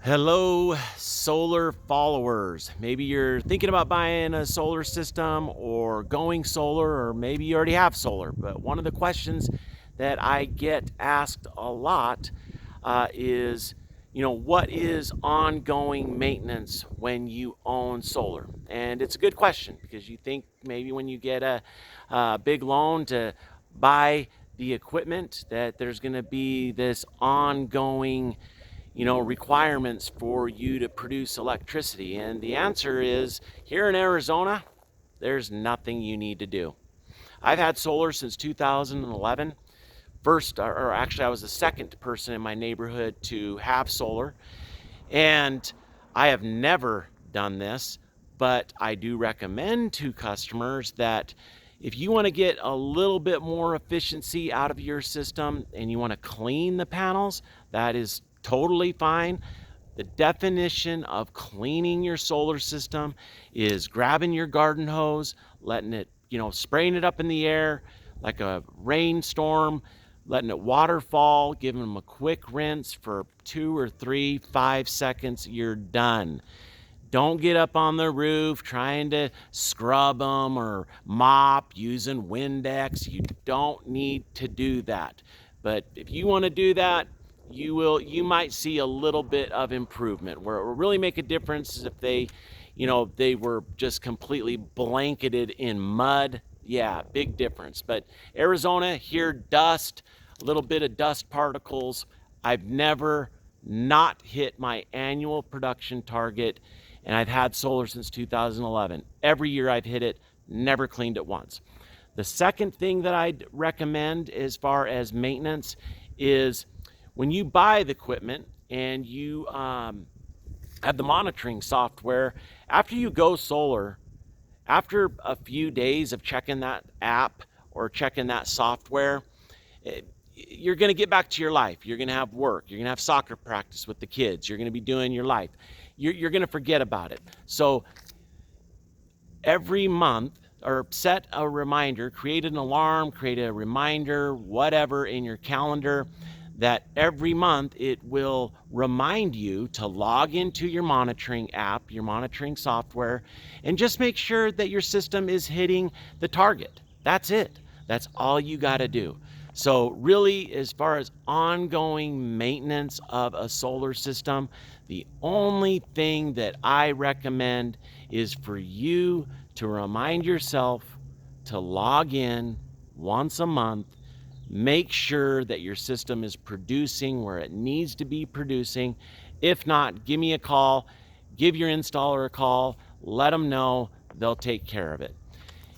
Hello, solar followers. Maybe you're thinking about buying a solar system or going solar, or maybe you already have solar. But one of the questions that I get asked a lot is, what is ongoing maintenance when you own solar? And it's a good question because you think maybe when you get a big loan to buy the equipment that there's going to be this ongoing requirements for you to produce electricity. And the answer is here in Arizona, there's nothing you need to do. I've had solar since 2011. First, or actually, I was the second person in my neighborhood to have solar. And I have never done this, but I do recommend to customers that if you want to get a little bit more efficiency out of your system and you want to clean the panels, that is totally fine. The definition of cleaning your solar system is grabbing your garden hose, letting it, spraying it up in the air like a rainstorm, letting it waterfall, giving them a quick rinse for 2 or 3, 5 seconds. You're done. Don't get up on the roof trying to scrub them or mop using Windex. You don't need to do that. But if you want to do that, you might see a little bit of improvement. Where it will really make a difference is if they were just completely blanketed in mud. Yeah, big difference. But Arizona, here, dust, a little bit of dust particles. I've never not hit my annual production target, and I've had solar since 2011. Every year I've hit it, never cleaned it once. The second thing that I'd recommend as far as maintenance is when you buy the equipment and you have the monitoring software, after you go solar, after a few days of checking that app or checking that software, you're going to get back to your life. You're going to have work. You're going to have soccer practice with the kids. You're going to be doing your life. You're going to forget about it. So every month, or set a reminder, create an alarm, create a reminder, whatever in your calendar, that every month it will remind you to log into your monitoring app, your monitoring software, and just make sure that your system is hitting the target. That's it. That's all you got to do. So really, as far as ongoing maintenance of a solar system, the only thing that I recommend is for you to remind yourself to log in once a month. Make sure that your system is producing where it needs to be producing. If not, give me a call, give your installer a call, let them know, they'll take care of it.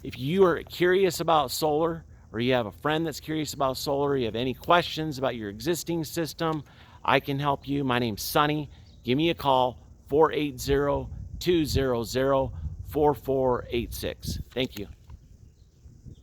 If you are curious about solar, or you have a friend that's curious about solar, you have any questions about your existing system, I can help you. My name's Sonny. Give me a call, 480-200-4486. Thank you.